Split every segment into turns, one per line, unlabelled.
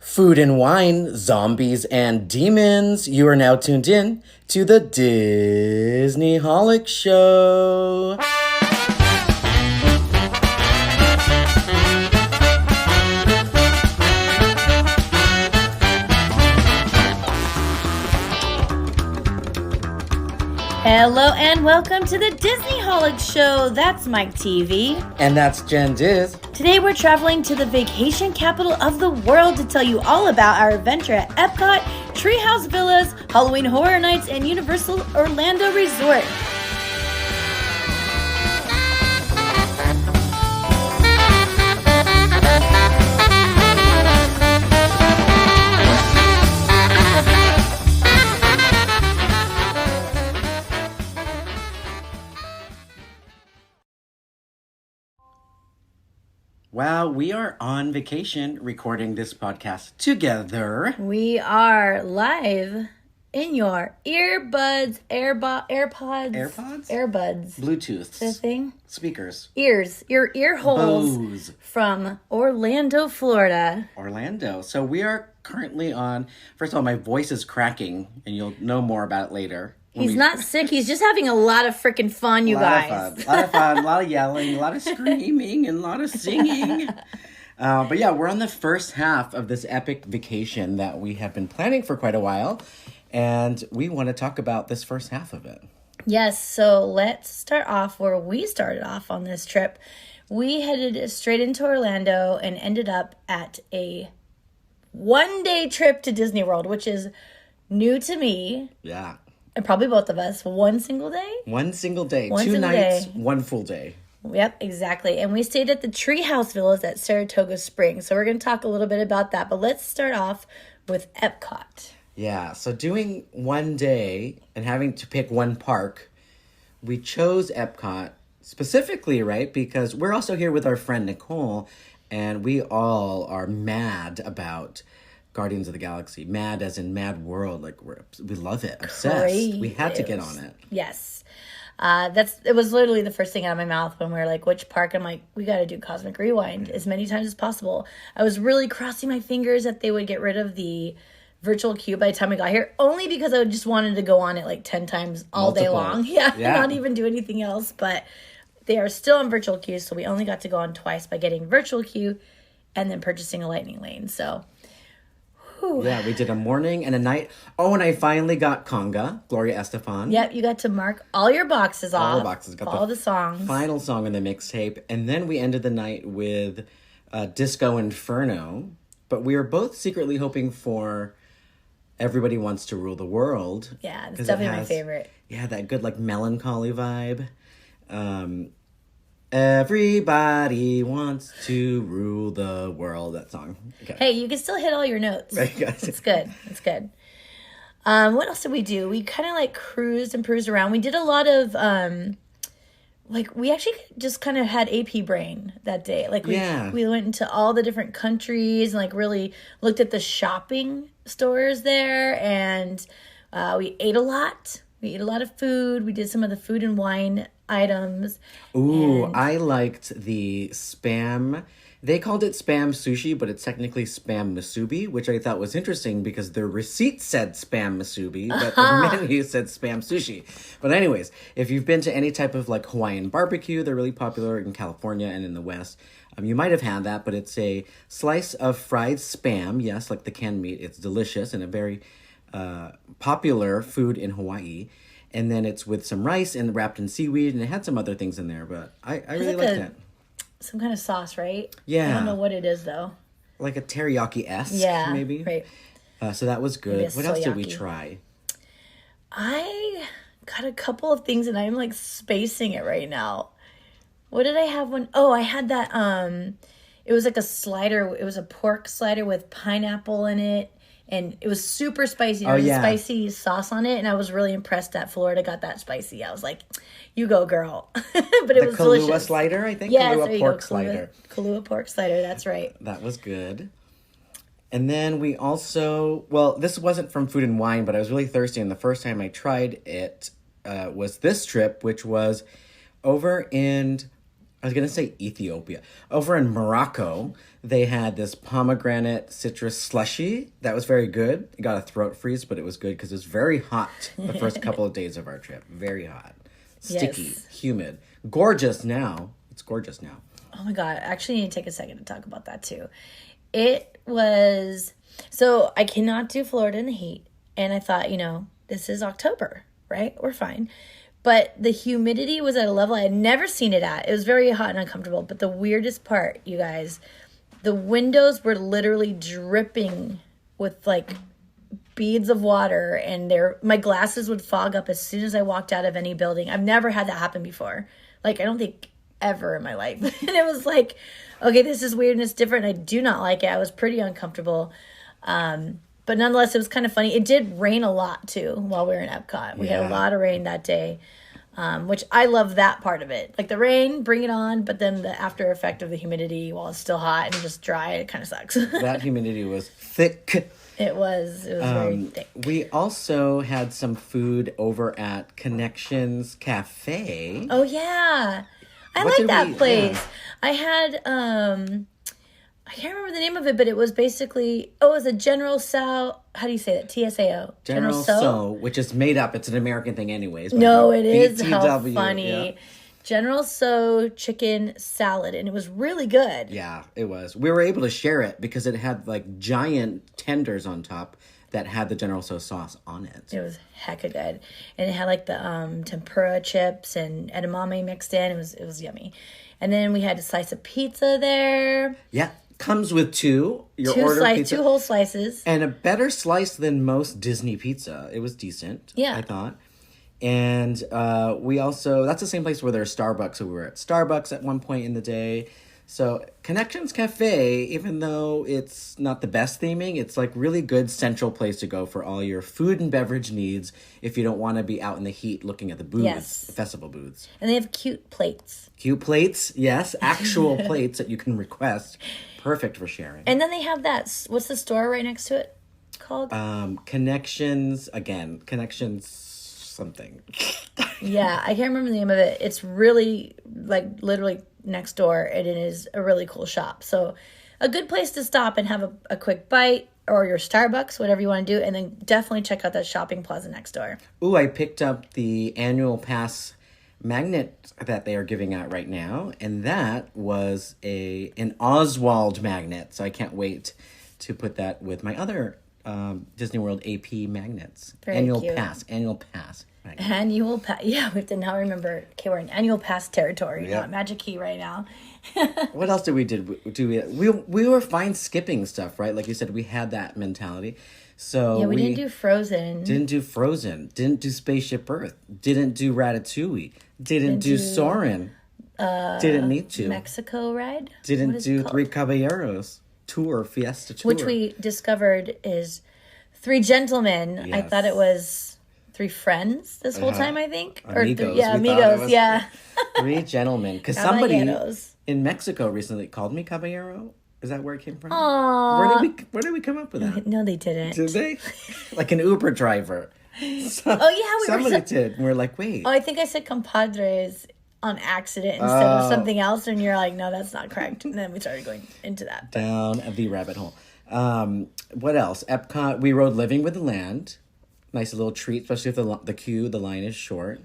Food and wine, zombies and demons. You are now tuned in to the Disney Holic Show.
Hello and welcome to the Disney Holic Show. That's Mike TV.
And that's Jen Diz.
Today we're traveling to the vacation capital of the world to tell you all about our adventure at Epcot, Treehouse Villas, Halloween Horror Nights, and Universal Orlando Resort.
Wow, we are on vacation recording this podcast together.
We are live in your earbuds, AirPods,
Bluetooth.
The thing?
Speakers.
Ears, your ear holes
Bose.
from Orlando, Florida.
Orlando. So we are currently on, first of all, my voice is cracking, and you'll know more about it later.
He's not sick. He's just having a lot of freaking fun, you guys.
A lot of fun, a lot of yelling, a lot of screaming, and a lot of singing. But yeah, we're on the first half of this epic vacation that we have been planning for quite a while. And we want to talk about this first half of it.
Yes, so let's start off where we started off on this trip. We headed straight into Orlando and ended up at a one-day trip to Disney World, which is new to me.
Yeah.
And probably both of us. One single day?
One single day.
One
2
single
nights,
day.
1 full day.
Yep, exactly. And we stayed at the Treehouse Villas at Saratoga Springs. So we're going to talk a little bit about that. But let's start off with Epcot.
Yeah, so doing 1 day and having to pick one park, we chose Epcot specifically, right? Because we're also here with our friend Nicole, and we all are mad about Guardians of the Galaxy. Mad as in Mad World. Like, we love it. Obsessed.
Crazy.
We had to get on it.
Yes. It was literally the first thing out of my mouth when we were like, which park? I'm like, we got to do Cosmic Rewind as many times as possible. I was really crossing my fingers that they would get rid of the virtual queue by the time we got here, only because I just wanted to go on it like 10 times all day long. Yeah, not even do anything else. But they are still on virtual queue, so we only got to go on twice by getting virtual queue and then purchasing a lightning lane. So
yeah, we did a morning and a night. Oh, and I finally got Conga, Gloria Estefan.
Yep, you got to mark all your boxes off.
All the boxes. Got
all the songs.
Final song in the mixtape. And then we ended the night with Disco Inferno. But we were both secretly hoping for Everybody Wants to Rule the World.
Yeah, it's definitely my favorite.
Yeah, that good like melancholy vibe. Everybody wants to rule the world. That song. Okay.
Hey, you can still hit all your notes.
Right, guys.
It's good. It's good. What else did we do? We kind of like cruised and cruised around. We did a lot of we actually just kind of had AP brain that day. Like we went into all the different countries and like really looked at the shopping stores there, and we ate a lot. We ate a lot of food. We did some of the food and wine items.
Ooh, I liked the Spam. They called it Spam Sushi, but it's technically Spam Musubi, which I thought was interesting because the receipt said Spam Musubi, but the menu said Spam Sushi. But anyways, if you've been to any type of like Hawaiian barbecue, they're really popular in California and in the West. You might have had that, but it's a slice of fried Spam. Yes, like the canned meat. It's delicious and a very popular food in Hawaii. And then it's with some rice and wrapped in seaweed, and it had some other things in there, but I really liked it.
Some kind of sauce, right?
Yeah.
I don't know what it is, though.
Like a teriyaki-esque, maybe?
Right.
So that was good. What else did we try?
I got a couple of things, and I'm, like, spacing it right now. What did I have I had that, it was like a slider. It was a pork slider with pineapple in it. And it was super spicy. There was a spicy sauce on it. And I was really impressed that Florida got that spicy. I was like, you go, girl. But it was delicious.
The Kahlua slider, I think?
Yes,
Kahlua pork slider.
Kahlua pork slider, that's right.
That was good. And then we also, this wasn't from Food and Wine, but I was really thirsty. And the first time I tried it was this trip, which was over in I was going to say Ethiopia. Over in Morocco, they had this pomegranate citrus slushy. That was very good. It got a throat freeze, but it was good because it was very hot the first couple of days of our trip. Very hot. Sticky,
Yes.
humid. Gorgeous now. It's gorgeous now.
Oh my God. I actually need to take a second to talk about that too. It was, so I cannot do Florida in the heat. And I thought, this is October, right? We're fine. But the humidity was at a level I had never seen it at. It was very hot and uncomfortable. But the weirdest part, you guys, the windows were literally dripping with like beads of water, and my glasses would fog up as soon as I walked out of any building. I've never had that happen before. Like, I don't think ever in my life. And it was like, okay, this is weird and it's different. I do not like it. I was pretty uncomfortable. But nonetheless, it was kind of funny. It did rain a lot, too, while we were in Epcot. We had a lot of rain that day, which I love that part of it. Like the rain, bring it on, but then the after effect of the humidity while it's still hot and just dry, it kind of sucks.
That humidity was thick.
It was very thick.
We also had some food over at Connections Cafe.
Oh, yeah. I
What
like
did
that place.
yeah.
I had... I can't remember the name of it, but it was basically, it was a General Tso, how do you say that? TSAO.
General So, which is made up. It's an American thing anyways. But
No, it is. How
BTW,
funny.
Yeah.
General Tso chicken salad, and it was really good.
Yeah, it was. We were able to share it because it had like giant tenders on top that had the General So sauce on it.
It was hecka good. And it had like the tempura chips and edamame mixed in. It was yummy. And then we had a slice of pizza there.
Yeah. Comes with two. Your
Two
order pizza.
whole slices.
And a better slice than most Disney pizza. It was decent,
Yeah.
I thought. And we also, that's the same place where there's Starbucks. So we were at Starbucks at one point in the day. So Connections Cafe, even though it's not the best theming, it's like really good central place to go for all your food and beverage needs if you don't want to be out in the heat looking at the booths,
Yes.
festival booths.
And they have cute plates.
Cute plates, yes, actual plates that you can request. Perfect for sharing.
And then they have that, what's the store right next to it called?
Connections something.
Yeah, I can't remember the name of it. It's really, like, literally next door, and it is a really cool shop. So a good place to stop and have a quick bite, or your Starbucks, whatever you want to do, and then definitely check out that shopping plaza next door.
Ooh, I picked up the annual pass magnet that they are giving out right now, and that was an Oswald magnet. So I can't wait to put that with my other Disney World AP magnets.
Very
annual
cute.
pass magnet.
Annual pass. Yeah, we have to now remember. Okay, we're in annual pass territory,
Yep.
not Magic Key right now.
What else did we do? We were fine skipping stuff, right? Like you said, we had that mentality. So
Yeah, we didn't do Frozen.
Didn't do Frozen. Didn't do Spaceship Earth. Didn't do Ratatouille. Didn't do Soarin'. Didn't need to.
Mexico ride. What
Didn't
is it
do
called?
Three Caballeros Fiesta Tour.
Which we discovered is Three Gentlemen. I
Yes.
thought it was Three Friends this whole time, I think.
Amigos.
Yeah,
We thought it
Amigos,
was
yeah.
Three gentlemen. Because somebody
Caballeros.
in Mexico recently called me Caballero. Is that where it came from?
Aww.
Where did we come up with that?
No, they didn't.
Did they? Like an Uber driver. Somebody did. And we're like, wait.
Oh, I think I said compadres on accident instead of something else, and you're like, no, that's not correct. And then we started going into that.
Down the rabbit hole. What else? Epcot. We rode Living with the Land. Nice little treat, especially if the line is short.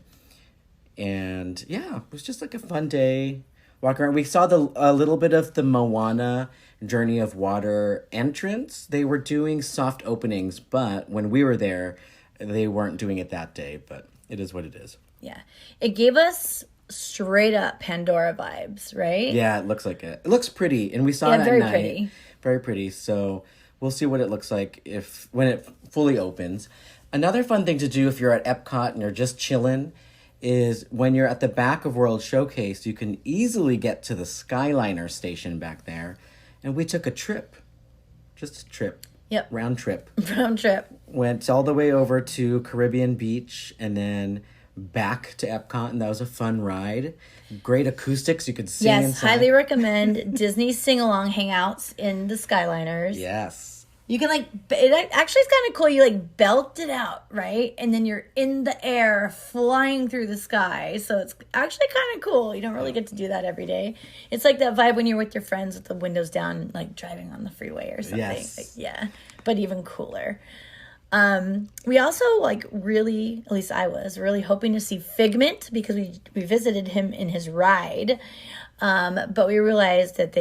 And yeah, it was just like a fun day. Walking around. We saw a little bit of the Moana Journey of Water entrance. They were doing soft openings, but when we were there, they weren't doing it that day. But it is what it is.
Yeah. It gave us straight up Pandora vibes, right?
Yeah, it looks like it. It looks pretty, and we saw it at
very
night.
pretty.
Very pretty. So we'll see what it looks like when it fully opens. Another fun thing to do if you're at Epcot and you're just chilling is when you're at the back of World Showcase, you can easily get to the Skyliner station back there. And we took a trip. Just a trip.
Yep.
Round trip.
Round trip.
Went all the way over to Caribbean Beach and then back to Epcot, and that was a fun ride. Great acoustics. You could sing
Yes,
inside.
highly recommend Disney sing-along hangouts in the Skyliners.
Yes.
You can it actually is kind of cool. You belt it out, right? And then you're in the air flying through the sky. So it's actually kind of cool. You don't really get to do that every day. It's like that vibe when you're with your friends with the windows down, driving on the freeway or something.
Yes.
Yeah, but even cooler. We also really, at least I was really hoping to see Figment because we visited him in his ride. But we realized that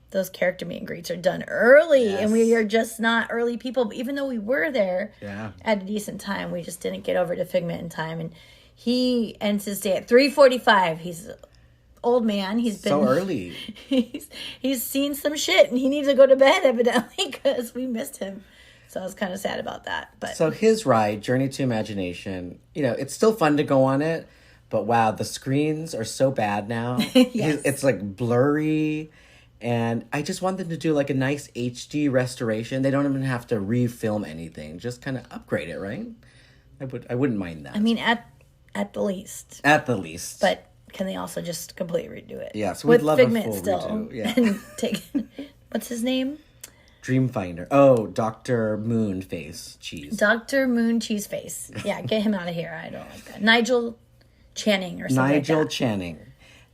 those character meet and greets are done early, and we are just not early people. But even though we were there at a decent time, we just didn't get over to Figment in time. And he ends his day at 3:45. He's an old man. He's been
so early.
He's seen some shit, and he needs to go to bed evidently because we missed him. So I was kind of sad about that. But
so his ride, Journey to Imagination, it's still fun to go on it, but wow, the screens are so bad now.
Yes.
It's blurry. And I just want them to do a nice HD restoration. They don't even have to refilm anything. Just kind of upgrade it, right? I wouldn't mind that.
I mean, at the least.
At the least.
But can they also just completely redo it?
Yes, we'd love
Figment
a full
still.
redo. Yeah.
And take what's his name?
Dreamfinder. Oh, Dr. Moonface Cheese.
Dr. Moon Cheeseface. Yeah, get him out of here. I don't like that. Nigel Channing or something.
Nigel
like that.
Channing.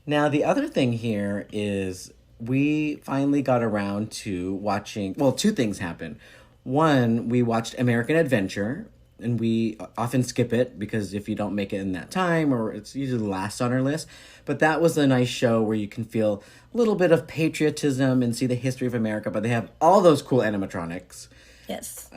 Now, the other thing here is we finally got around to watching, two things happened. One, we watched American Adventure, and we often skip it because if you don't make it in that time, or it's usually last on our list. But that was a nice show where you can feel a little bit of patriotism and see the history of America, but they have all those cool animatronics.
Yes.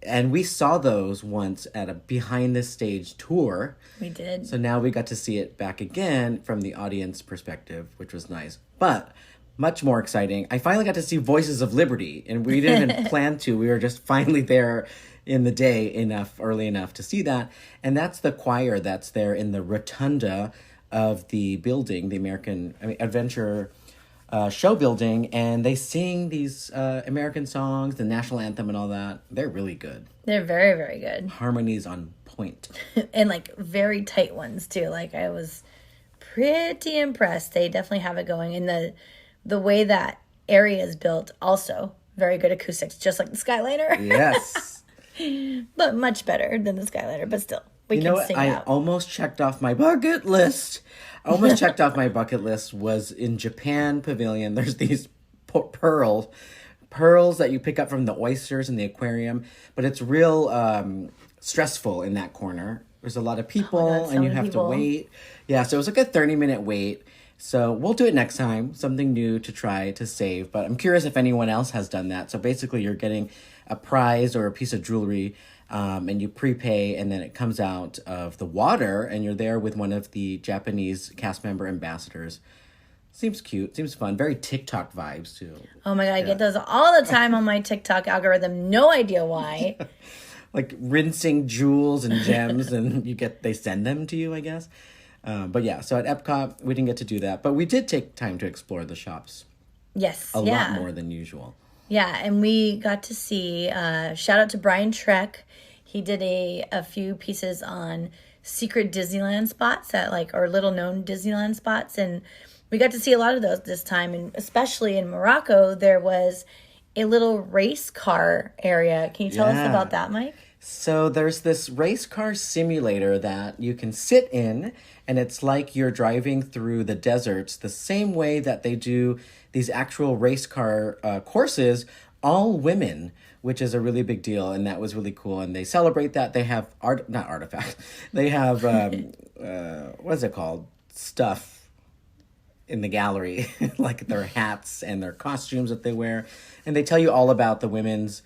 And we saw those once at a behind the stage tour.
We did.
So now we got to see it back again from the audience perspective, which was nice. But much more exciting, I finally got to see Voices of Liberty, and we didn't even plan to. We were just finally there in the day early enough to see that. And that's the choir that's there in the rotunda of the building, the Adventure show building, and they sing these American songs, the national anthem and all that. They're really good.
They're very, very good.
Harmony's on point.
And very tight ones too. I was pretty impressed. They definitely have it going. And the way that area is built, also very good acoustics, just like the Skyliner.
Yes.
But much better than the Skyliner, but still. We can sing
I
out.
almost checked off my bucket list. Was in Japan Pavilion. There's these pearls that you pick up from the oysters in the aquarium, but it's real stressful in that corner. There's a lot of people, and you have to wait. Yeah, so it was a 30-minute wait. So we'll do it next time. Something new to try to save. But I'm curious if anyone else has done that. So basically you're getting a prize or a piece of jewelry, and you prepay, and then it comes out of the water, and you're there with one of the Japanese cast member ambassadors. Seems cute. Seems fun. Very TikTok vibes, too.
Oh my God, I get those all the time on my TikTok algorithm. No idea why.
Rinsing jewels and gems, and they send them to you, I guess. But yeah, so at Epcot, we didn't get to do that. But we did take time to explore the shops.
Yes.
A lot more than usual.
Yeah, and we got to see, shout out to Brian Trek. He did a few pieces on secret Disneyland spots or little known Disneyland spots. And we got to see a lot of those this time. And especially in Morocco, there was a little race car area. Can you tell us about that, Mike?
So there's this race car simulator that you can sit in, and it's like you're driving through the deserts the same way that they do these actual race car courses, all women, which is a really big deal, and that was really cool. And they celebrate that. They have not artifacts. They have what is it called? Stuff in the gallery, like their hats and their costumes that they wear, and they tell you all about the women's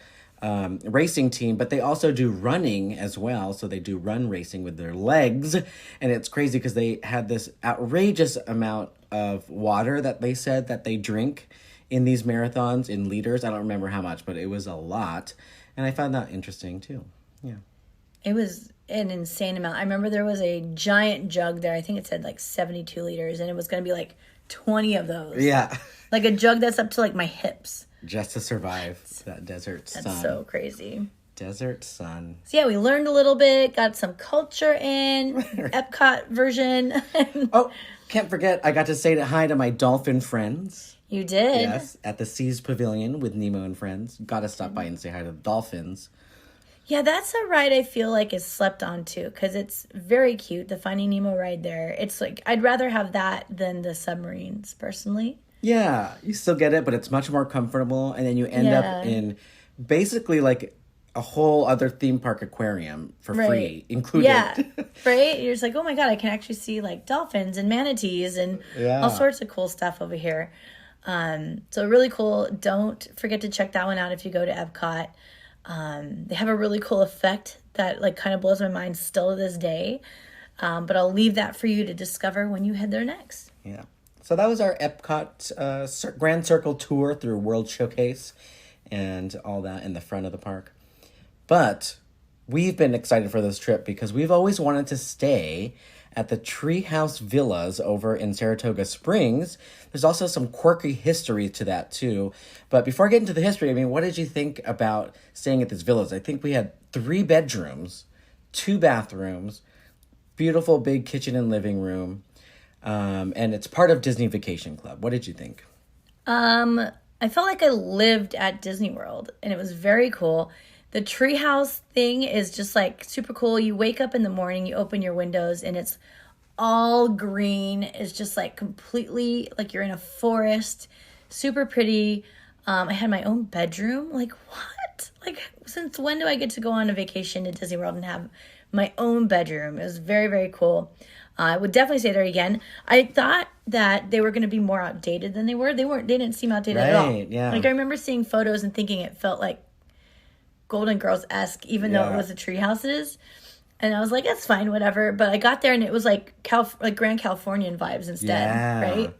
racing team, but they also do running as well. So they do run racing with their legs, and it's crazy because they had this outrageous amount of water that they said that they drink in these marathons in liters. I don't remember how much, but it was a lot, and I found that interesting too. Yeah,
it was an insane amount. I remember there was a giant jug there. I think it said 72 liters, and it was going to be 20 of those.
Yeah,
a jug that's up to my hips.
Just to survive that desert sun.
That's so crazy.
Desert sun.
So yeah, we learned a little bit, got some culture in, Epcot version.
Oh, can't forget, I got to say hi to my dolphin friends.
You did?
Yes, at the Seas Pavilion with Nemo and friends. Gotta stop by and say hi to the dolphins.
Yeah, that's a ride I feel like is slept on too, because it's very cute. The Finding Nemo ride there. It's like, I'd rather have that than the submarines, personally.
Yeah, you still get it, but it's much more comfortable. And then you end up in basically like a whole other theme park aquarium for free, included.
Yeah, right? You're just like, oh my God, I can actually see like dolphins and manatees and all sorts of cool stuff over here. So really cool. Don't forget to check that one out if you go to Epcot. They have a really cool effect that like kind of blows my mind still to this day. But I'll leave that for you to discover when you head there next.
Yeah. So that was our Epcot Grand Circle tour through World Showcase and all that in the front of the park. But we've been excited for this trip because we've always wanted to stay at the Treehouse Villas over in Saratoga Springs. There's also some quirky history to that too. But before I get into the history, I mean, what did you think about staying at these villas? I think we had 3 bedrooms, 2 bathrooms, beautiful big kitchen and living room. And it's part of Disney Vacation Club. What did you think?
I felt like I lived at Disney World and it was very cool. The treehouse thing is just like super cool. You wake up in the morning, you open your windows, and it's all green. It's just like completely like you're in a forest. Super pretty. I had my own bedroom. Like, what? Like, since when do I get to go on a vacation to Disney World and have my own bedroom? It was very, very cool. I would definitely stay there again. I thought that they were going to be more outdated than they were. They didn't seem outdated at all.
Yeah.
Like, I remember seeing photos and thinking it felt like Golden Girls-esque, even though it was the tree houses. And I was like, that's fine, whatever. But I got there and it was like Grand Californian vibes instead, right?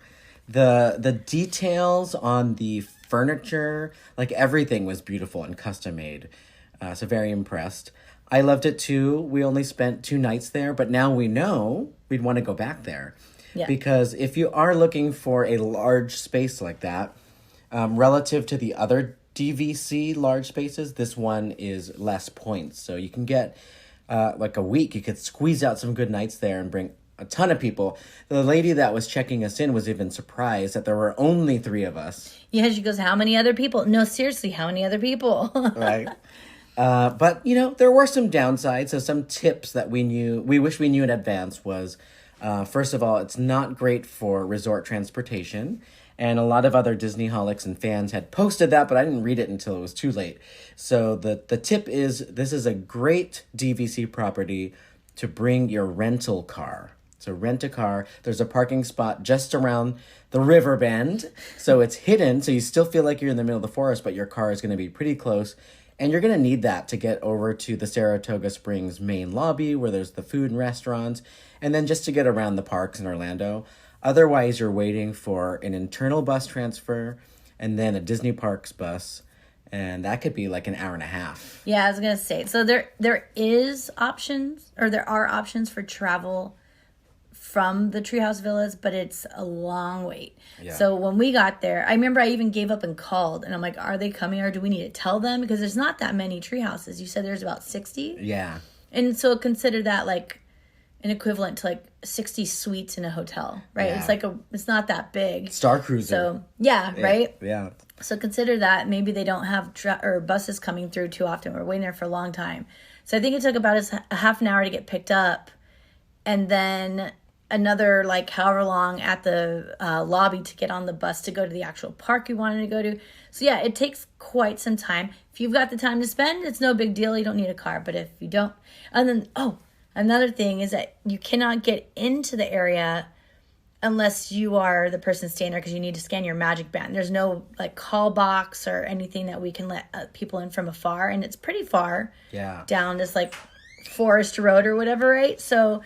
The details on the furniture, like everything was beautiful and custom made. So very impressed. I loved it too. We only spent 2 nights there, but now we know we'd want to go back there. Yeah. Because if you are looking for a large space like that, relative to the other DVC large spaces, this one is less points. So you can get like a week. You could squeeze out some good nights there and bring a ton of people. The lady that was checking us in was even surprised that there were only 3 of us.
Yeah, she goes, how many other people? No, seriously, how many other people?
Right. But, you know, there were some downsides. So some tips that we wish we knew in advance was, first of all, it's not great for resort transportation. And a lot of other Disney-holics and fans had posted that, but I didn't read it until it was too late. So the tip is, this is a great DVC property to bring your rental car. So rent a car. There's a parking spot just around the river bend. So it's hidden, so you still feel like you're in the middle of the forest, but your car is going to be pretty close. And you're going to need that to get over to the Saratoga Springs main lobby where there's the food and restaurants, and then just to get around the parks in Orlando. Otherwise, you're waiting for an internal bus transfer and then a Disney Parks bus, and that could be like an hour and a half.
Yeah, I was going to say. So there are options for travel from the Treehouse Villas, but it's a long wait. Yeah. So when we got there, I remember I even gave up and called, and I'm like, are they coming or do we need to tell them? Because there's not that many tree houses. You said there's about 60?
Yeah.
And so consider that like an equivalent to like 60 suites in a hotel, right? Yeah. It's not that big.
Star Cruiser.
So, yeah, right?
Yeah.
So consider that. Maybe they don't have buses coming through too often. We're waiting there for a long time. So I think it took about a half an hour to get picked up. And then another like however long at the lobby to get on the bus to go to the actual park you wanted to go to. So yeah, it takes quite some time. If you've got the time to spend, it's no big deal. You don't need a car. But if you don't, and then, another thing is that you cannot get into the area unless you are the person staying there because you need to scan your magic band. There's no like call box or anything that we can let people in from afar. And it's pretty far down this like forest road or whatever, right? So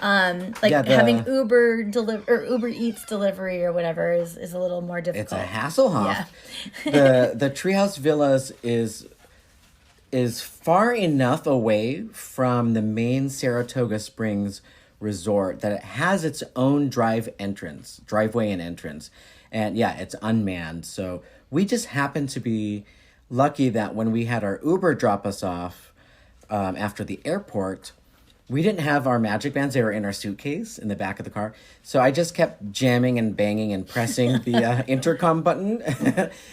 having Uber Eats delivery or whatever is a little more difficult.
It's a hassle, huh? Yeah. the Treehouse Villas is far enough away from the main Saratoga Springs resort that it has its own driveway and entrance. And yeah, it's unmanned. So we just happened to be lucky that when we had our Uber drop us off after the airport, We didn't have our magic bands. They were in our suitcase in the back of the car. So I just kept jamming and banging and pressing the intercom button.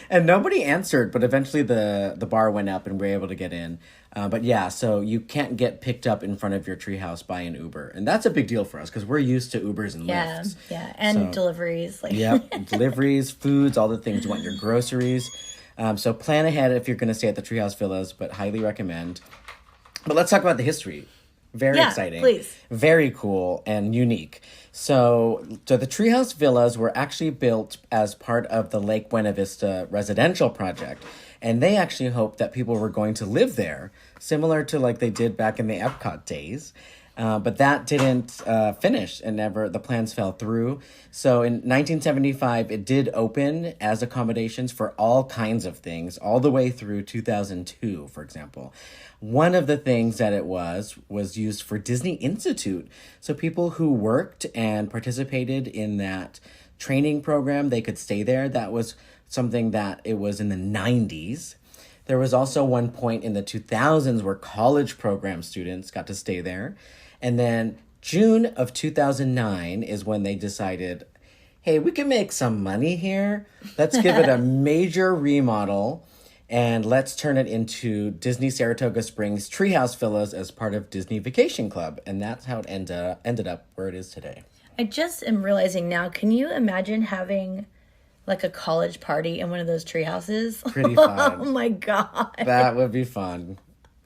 And nobody answered, but eventually the bar went up and we were able to get in. But yeah, so you can't get picked up in front of your treehouse by an Uber. And that's a big deal for us because we're used to Ubers and Lyfts.
Yeah, and deliveries.
Deliveries, foods, all the things. You want your groceries. So plan ahead if you're going to stay at the Treehouse Villas, but highly recommend. But let's talk about the history. Very exciting.
Please.
Very cool and unique. So the Treehouse Villas were actually built as part of the Lake Buena Vista residential project. And they actually hoped that people were going to live there, similar to like they did back in the Epcot days. But that didn't finish and the plans fell through. So in 1975, it did open as accommodations for all kinds of things, all the way through 2002, for example. One of the things that it was used for Disney Institute. So people who worked and participated in that training program, they could stay there. That was something that it was in the 90s. There was also one point in the 2000s where college program students got to stay there. And then June of 2009 is when they decided, hey, we can make some money here. Let's give it a major remodel and let's turn it into Disney Saratoga Springs Treehouse Villas as part of Disney Vacation Club. And that's how it ended up where it is today.
I just am realizing now, can you imagine having like a college party in one of those tree houses?
Pretty fun.
Oh my God.
That would be fun.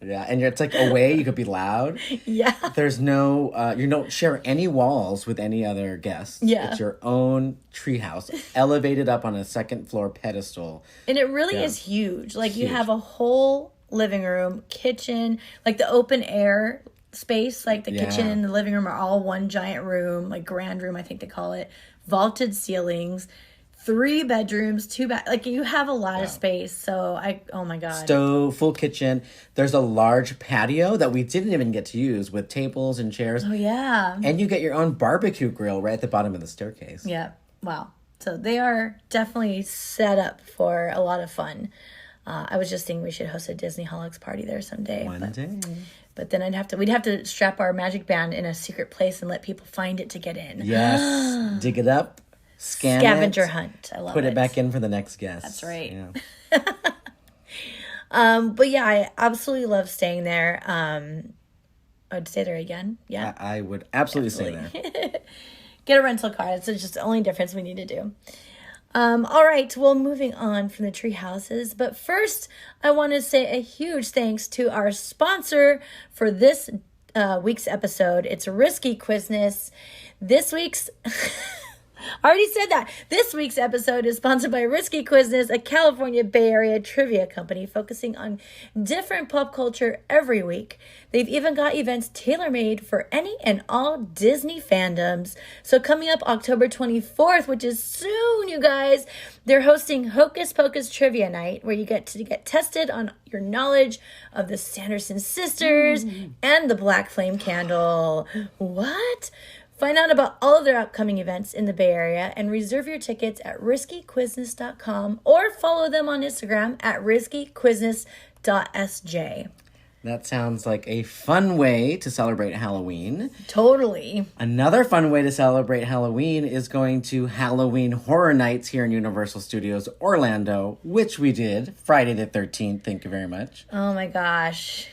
Yeah, and it's like away, you could be loud.
Yeah.
There's no, you don't share any walls with any other guests.
Yeah.
It's your own treehouse, elevated up on a second floor pedestal.
And it really is huge. Like
Huge.
you have a whole living room, kitchen, like the open air space, like the kitchen and the living room are all one giant room, like grand room, I think they call it, vaulted ceilings. 3 bedrooms, 2 like you have a lot of space. So oh my God.
Stove, full kitchen. There's a large patio that we didn't even get to use with tables and chairs.
Oh yeah.
And you get your own barbecue grill right at the bottom of the staircase.
Yeah. Wow. So they are definitely set up for a lot of fun. I was just thinking we should host a Disney Holics party there someday.
One day.
But then we'd have to strap our magic band in a secret place and let people find it to get in.
Yes. Dig it up.
Scavenger hunt. I love it.
Put it back in for the next guest.
That's right.
Yeah.
But yeah, I absolutely love staying there. I'd stay there again. Yeah.
I would absolutely stay there.
Get a rental car. That's just the only difference we need to do. All right. Well, moving on from the tree houses. But first, I want to say a huge thanks to our sponsor for this week's episode. It's Risky Quizness. This week's... I already said that. This week's episode is sponsored by Risky Quizness, a California Bay Area trivia company focusing on different pop culture every week. They've even got events tailor-made for any and all Disney fandoms. So coming up October 24th, which is soon, you guys, they're hosting Hocus Pocus Trivia Night, where you get to get tested on your knowledge of the Sanderson sisters and the Black Flame Candle. What? Find out about all of their upcoming events in the Bay Area and reserve your tickets at riskyquizness.com or follow them on Instagram at riskyquizness.sj.
That sounds like a fun way to celebrate Halloween.
Totally.
Another fun way to celebrate Halloween is going to Halloween Horror Nights here in Universal Studios Orlando, which we did Friday the 13th. Thank you very much.
Oh my gosh.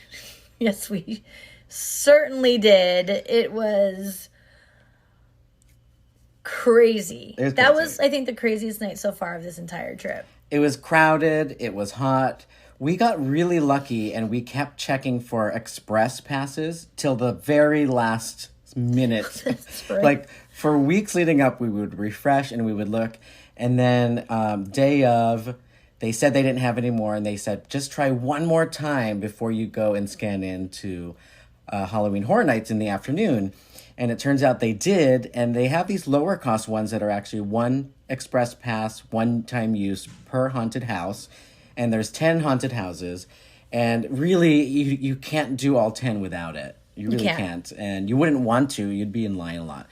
Yes, we certainly did. It was... crazy. That was, I think, the craziest night so far of this entire trip.
It was crowded. It was hot. We got really lucky and we kept checking for express passes till the very last minute.
Right.
Like for weeks leading up, we would refresh and we would look. And then day of, they said they didn't have any more. And they said, just try one more time before you go and scan into Halloween Horror Nights in the afternoon. And it turns out they did, and they have these lower cost ones that are actually 1 express pass, one-time use per haunted house. And there's 10 haunted houses. And really, you can't do all 10 without it. You really can't. And you wouldn't want to. You'd be in line a lot.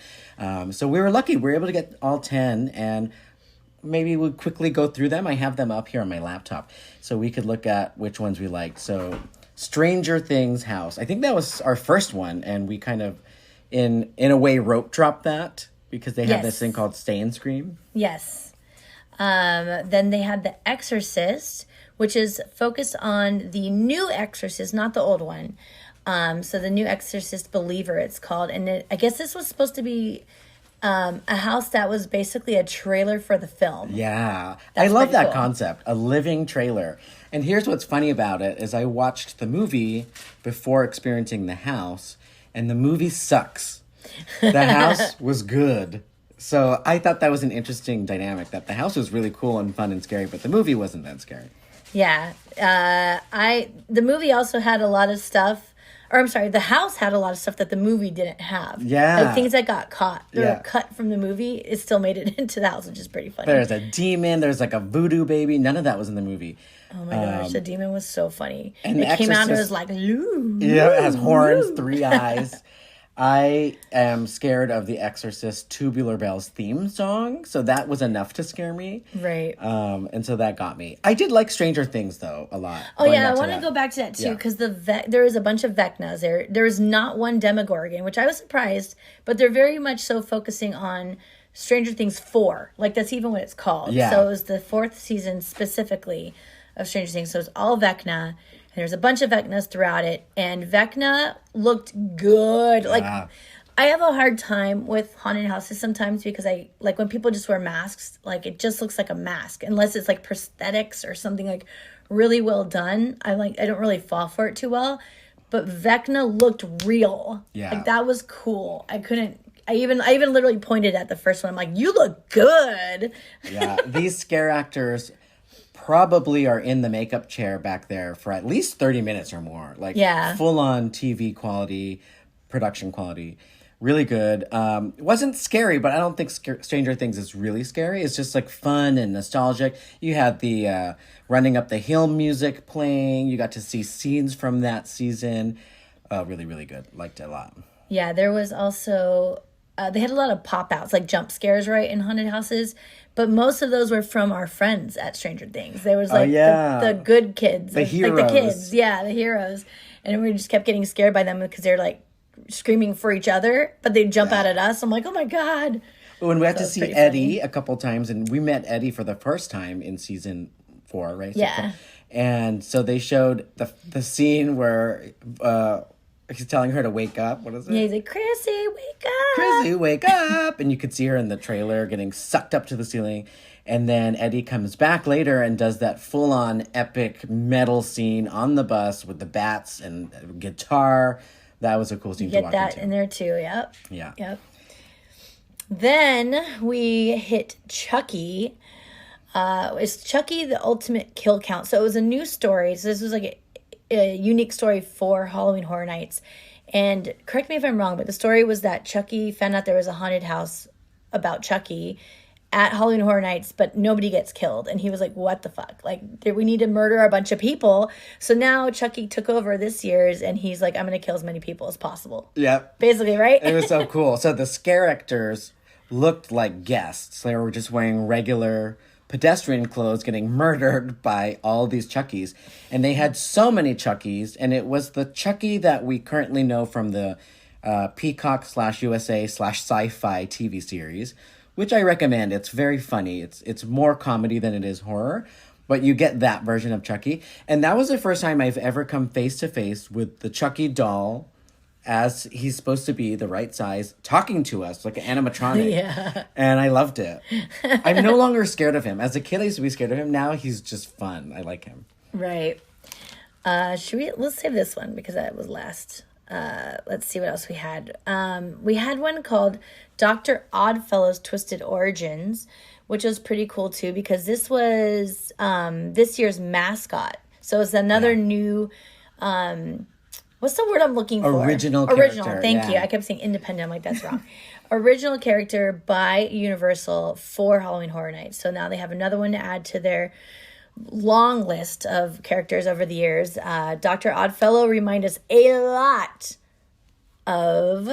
So we were lucky. We were able to get all 10, and maybe we'll quickly go through them. I have them up here on my laptop, so we could look at which ones we liked. So Stranger Things house. I think that was our first one, and we kind of, in a way, rope dropped that because they had this thing called Stay and Scream.
Yes. Then they had The Exorcist, which is focused on the new Exorcist, not the old one. So the new Exorcist Believer, it's called. And I guess this was supposed to be a house that was basically a trailer for the film.
Yeah.
That's
I love that
cool.
concept, a living trailer. And here's what's funny about it is I watched the movie before experiencing the house, and the movie sucks. The house was good. So I thought that was an interesting dynamic, that the house was really cool and fun and scary, but the movie wasn't that scary.
Yeah. The movie also had a lot of stuff, or I'm sorry, the house had a lot of stuff that the movie didn't have.
Yeah.
Like things that got cut from the movie, it still made it into the house, which is pretty funny.
There's a demon, there's like a voodoo baby. None of that was in the movie.
Oh my gosh, the demon was so funny.
And
it came out and it was like, Loo.
Yeah, it has horns, 3 eyes. I am scared of the Exorcist Tubular Bells theme song, so that was enough to scare me.
Right.
And so that got me. I did like Stranger Things, though, a lot.
Oh, yeah, I want to go back to that, too, because there is a bunch of Vecnas there. There is not one Demogorgon, which I was surprised, but they're very much so focusing on Stranger Things 4. Like, that's even what it's called.
Yeah.
So it was the 4th season specifically of Stranger Things, so it's all Vecna. There's a bunch of Vecnas throughout it, and Vecna looked good.
Yeah.
Like, I have a hard time with haunted houses sometimes because I like when people just wear masks. Like, it just looks like a mask unless it's like prosthetics or something like really well done. I don't really fall for it too well. But Vecna looked real.
Yeah,
like that was cool. I even literally pointed at the first one. I'm like, you look good.
Yeah, these scare actors probably are in the makeup chair back there for at least 30 minutes or more. Like, full on TV quality, production quality. Really good. Wasn't scary, but I don't think Stranger Things is really scary. It's just like fun and nostalgic. You had the Running Up the Hill music playing. You got to see scenes from that season. Really, really good. Liked it a lot. Yeah,
there was also... they had a lot of pop-outs, like jump scares, right, in haunted houses. But most of those were from our friends at Stranger Things. There was like the good kids.
The heroes.
Like the kids. Yeah, the heroes. And we just kept getting scared by them because they're like screaming for each other. But they'd jump out at us. I'm like, oh my God.
When we had to see Eddie a couple times. And we met Eddie for the first time in season 4, right?
Yeah.
And so they showed the scene where... he's telling her to wake up. What is it?
Yeah, he's like, Chrissy, wake up.
Chrissy, wake up. And you could see her in the trailer getting sucked up to the ceiling. And then Eddie comes back later and does that full-on epic metal scene on the bus with the bats and guitar. That was a cool scene to watch.
Get that in there too, yep.
Yeah.
Yep. Then we hit Chucky. Is Chucky the ultimate kill count? So it was a new story. So this was like a unique story for Halloween Horror Nights. And correct me if I'm wrong, but the story was that Chucky found out there was a haunted house about Chucky at Halloween Horror Nights, but nobody gets killed. And he was like, what the fuck? Like, we need to murder a bunch of people. So now Chucky took over this year's, and he's like, I'm going to kill as many people as possible.
Yep.
Basically, right?
It was so cool. So the scare actors looked like guests. They were just wearing regular pedestrian clothes getting murdered by all these Chuckies. And they had so many Chuckies, and it was the Chucky that we currently know from the Peacock/USA/Sci-Fi TV series, which I recommend. It's very funny. It's more comedy than it is horror, but you get that version of Chucky. And that was the first time I've ever come face to face with the Chucky doll as he's supposed to be the right size, talking to us like an animatronic.
Yeah.
And I loved it. I'm no longer scared of him. As a kid, I used to be scared of him. Now he's just fun. I like him.
Right. Let's save this one because that was last. Let's see what else we had. We had one called Dr. Oddfellow's Twisted Origins, which was pretty cool too because this was this year's mascot. So it's another new... what's the word I'm looking for?
Original character.
Thank you. I kept saying independent. I'm like, that's wrong. Original character by Universal for Halloween Horror Nights. So now they have another one to add to their long list of characters over the years. Dr. Oddfellow reminds us a lot of...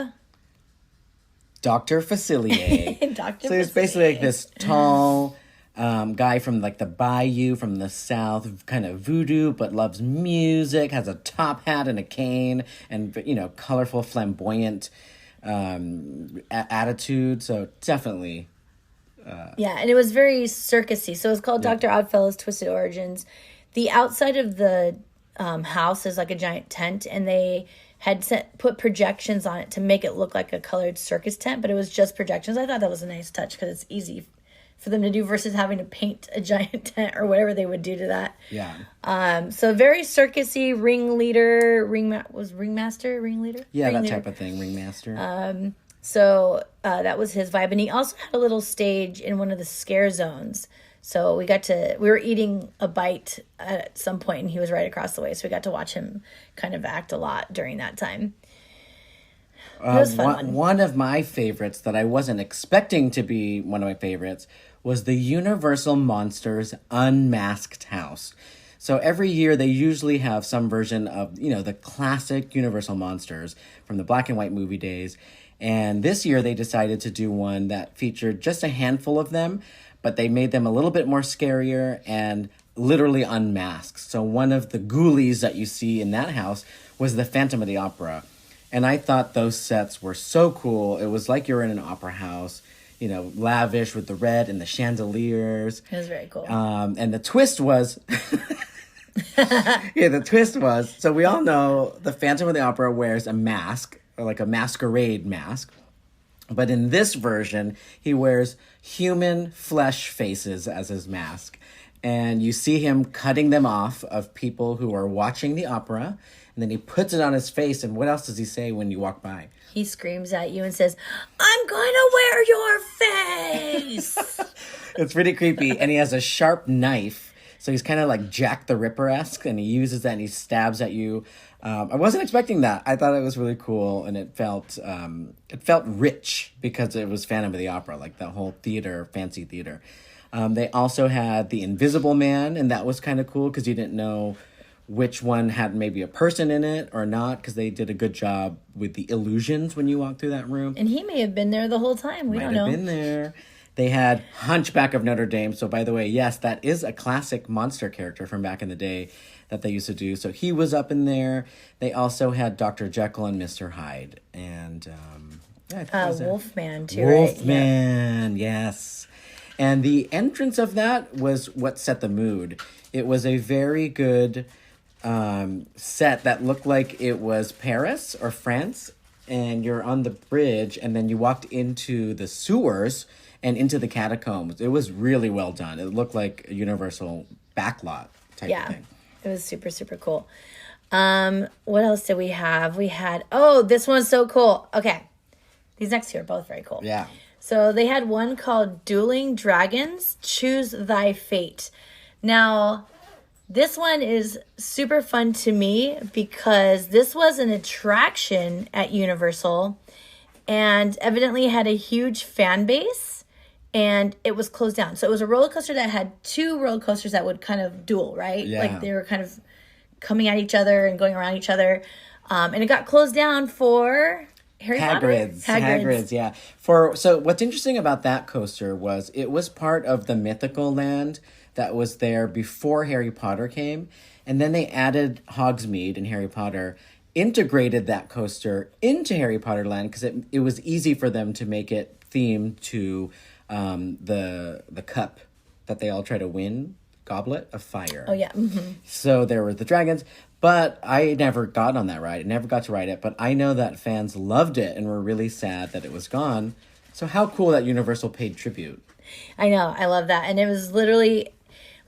Dr. Facilier.
Dr.
So he's basically like this tall, guy from like the bayou from the south, kind of voodoo, but loves music, has a top hat and a cane, and colorful, flamboyant attitude. So definitely.
Yeah, and it was very circusy. So it was called Dr. Oddfellow's Twisted Origins. The outside of the house is like a giant tent, and they had put projections on it to make it look like a colored circus tent, but it was just projections. I thought that was a nice touch because it's easy for them to do versus having to paint a giant tent or whatever they would do to that.
Yeah.
So very circusy, ringleader, ringleader?
Yeah,
ringleader.
that type of thing, ringmaster.
So that was his vibe. And he also had a little stage in one of the scare zones. So we were eating a bite at some point and he was right across the way. So we got to watch him kind of act a lot during that time. It was fun.
One of my favorites that I wasn't expecting to be one of my favorites was the Universal Monsters Unmasked House. So every year they usually have some version of, the classic Universal Monsters from the black and white movie days. And this year they decided to do one that featured just a handful of them, but they made them a little bit more scarier and literally unmasked. So one of the ghoulies that you see in that house was the Phantom of the Opera. And I thought those sets were so cool. It was like you were in an opera house, lavish with the red and the chandeliers.
It was very cool.
And the twist was... the twist was, so we all know the Phantom of the Opera wears a mask, or like a masquerade mask. But in this version, he wears human flesh faces as his mask. And you see him cutting them off of people who are watching the opera. And then he puts it on his face. And what else does he say when you walk by?
He screams at you and says, "I'm going to wear your face."
It's pretty creepy. And he has a sharp knife. So he's kind of like Jack the Ripper-esque. And he uses that and he stabs at you. I wasn't expecting that. I thought it was really cool. And it felt rich because it was Phantom of the Opera. Like the whole theater, fancy theater. They also had the Invisible Man, and that was kind of cool because you didn't know which one had maybe a person in it or not because they did a good job with the illusions when you walk through that room.
And he may have been there the whole time. We don't know.
Might have been there. They had Hunchback of Notre Dame. So, by the way, yes, that is a classic monster character from back in the day that they used to do. So he was up in there. They also had Dr. Jekyll and Mr. Hyde. And
Wolfman, too,
Wolfman, yes. And the entrance of that was what set the mood. It was a very good set that looked like it was Paris or France. And you're on the bridge, and then you walked into the sewers and into the catacombs. It was really well done. It looked like a Universal backlot type of thing.
It was super, super cool. What else did we have? We had, this one's so cool. Okay. These next two are both very cool.
Yeah.
So they had one called Dueling Dragons, Choose Thy Fate. Now, this one is super fun to me because this was an attraction at Universal and evidently had a huge fan base. And it was closed down. So it was a roller coaster that had two roller coasters that would kind of duel, right?
Yeah.
Like they were kind of coming at each other and going around each other. And it got closed down for
Hagrid's, yeah. So what's interesting about that coaster was it was part of the mythical land that was there before Harry Potter came. And then they added Hogsmeade and Harry Potter, integrated that coaster into Harry Potter land because it was easy for them to make it themed to the cup that they all try to win, Goblet of Fire.
Oh, yeah. Mm-hmm.
So there were the dragons, but I never got on that ride. I never got to ride it, but I know that fans loved it and were really sad that it was gone. So how cool that Universal paid tribute.
I know. I love that. And it was literally,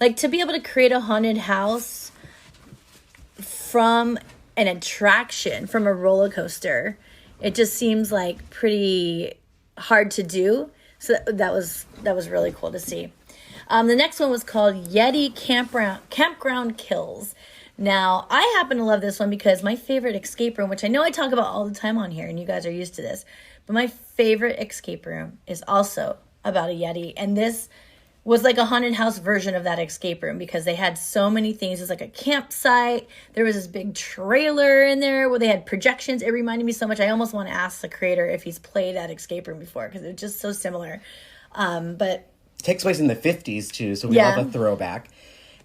like, to be able to create a haunted house from an attraction, from a roller coaster, it just seems like pretty hard to do. So that was really cool to see. The next one was called Yeti Campground Kills. Now, I happen to love this one because my favorite escape room, which I know I talk about all the time on here, and you guys are used to this, but my favorite escape room is also about a Yeti. And this was like a haunted house version of that escape room because they had so many things. It's like a campsite. There was this big trailer in there where they had projections. It reminded me so much. I almost want to ask the creator if he's played that escape room before because it's just so similar. But
takes place in the 50s too, so we
Yeah.
love a throwback.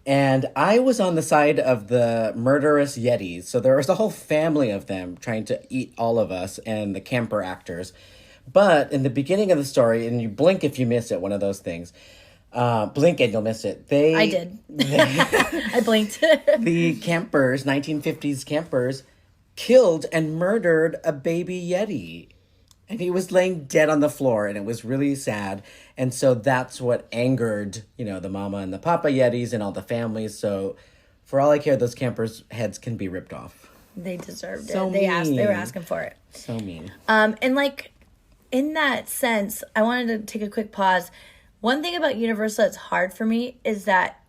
And I was on the side of the murderous Yetis. So there was a whole family of them trying to eat all of us and the camper actors. But in the beginning of the story, and you blink if you miss it, one of those things. Blink and you'll miss it.
I did. I blinked.
The campers, 1950s campers, killed and murdered a baby Yeti. And he was laying dead on the floor, and it was really sad. And so that's what angered, the mama and the papa Yetis and all the families. So for all I care, those campers' heads can be ripped off.
They deserved
So
it. They were
mean.
asking for it.
So mean.
And like in that sense, I wanted to take a quick pause. One thing about Universal that's hard for me is that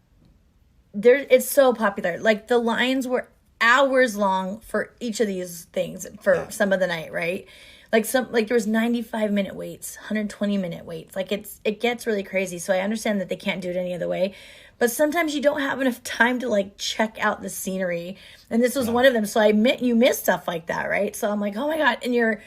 it's so popular. Like the lines were hours long for each of these things for some of the night, right? Like there was 95-minute waits, 120-minute waits. Like it gets really crazy. So I understand that they can't do it any other way. But sometimes you don't have enough time to like check out the scenery. And this was one of them. So you miss stuff like that, right? So I'm like, oh my God. And you're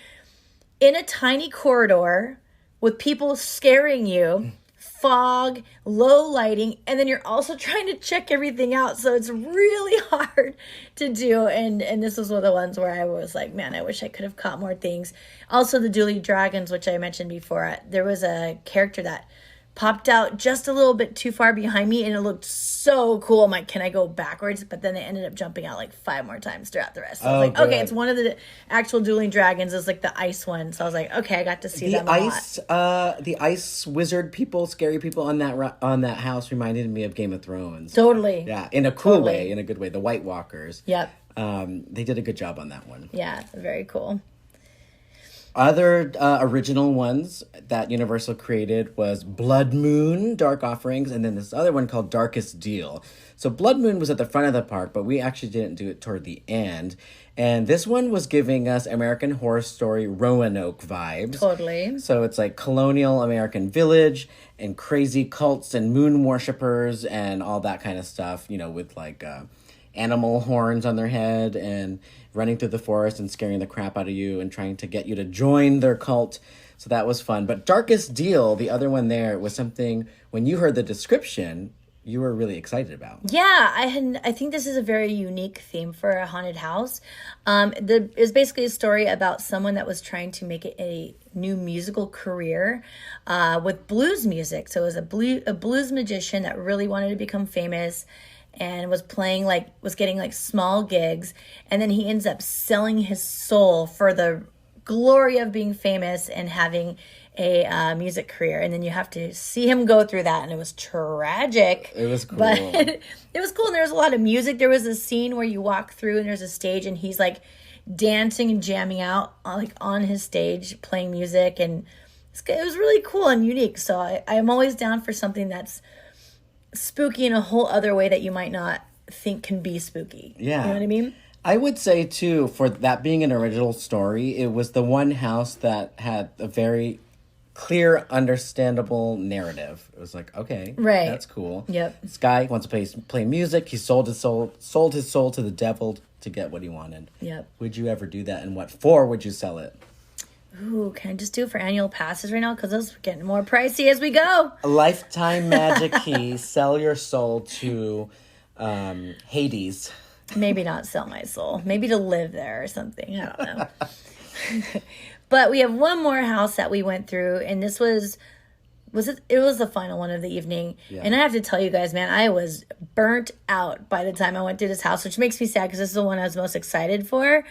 in a tiny corridor with people scaring you, fog, low lighting, and then you're also trying to check everything out. So it's really hard to do. And this was one of the ones where I was like, man, I wish I could have caught more things. Also, the Dueling Dragons, which I mentioned before, there was a character that popped out just a little bit too far behind me, and it looked so cool. I'm like, can I go backwards? But then they ended up jumping out like 5 more times throughout the rest. So I was like, okay, it's one of the actual Dueling Dragons. It's like the ice one. So I was like, okay, I got to see them a lot.
The ice wizard people, scary people on that house reminded me of Game of Thrones.
Totally.
Yeah, in a cool way, in a good way. The White Walkers.
Yep.
They did a good job on that one.
Yeah, very cool.
Other original ones that Universal created was Blood Moon, Dark Offerings, and then this other one called Darkest Deal. So Blood Moon was at the front of the park, but we actually didn't do it toward the end. And this one was giving us American Horror Story Roanoke vibes.
Totally.
So it's like colonial American village and crazy cults and moon worshippers and all that kind of stuff, with like animal horns on their head and running through the forest and scaring the crap out of you and trying to get you to join their cult. So that was fun. But Darkest Deal, the other one there, was something, when you heard the description, you were really excited about.
Yeah, I think this is a very unique theme for a haunted house. It was basically a story about someone that was trying to make it a new musical career with blues music. So it was a blues magician that really wanted to become famous and was getting small gigs, and then he ends up selling his soul for the glory of being famous and having a music career. And then you have to see him go through that, and it was tragic.
It was cool.
But it was cool, and there was a lot of music. There was a scene where you walk through and there's a stage, and he's like dancing and jamming out on his stage, playing music, and it was really cool and unique. So I'm always down for something that's spooky in a whole other way that you might not think can be spooky.
Yeah.
You know what I mean?
I would say, too, for that being an original story, it was the one house that had a very clear, understandable narrative. It was like, okay,
right,
that's cool.
Yep.
This guy wants to play music. He sold his soul to the devil to get what he wanted.
Yep.
Would you ever do that? And what for would you sell it?
Ooh, can I just do it for annual passes right now? Because those are getting more pricey as we go.
A lifetime magic key. Sell your soul to Hades.
Maybe not sell my soul. Maybe to live there or something. I don't know. But we have one more house that we went through, and this was the final one of the evening. Yeah. And I have to tell you guys, man, I was burnt out by the time I went through this house, which makes me sad because this is the one I was most excited for.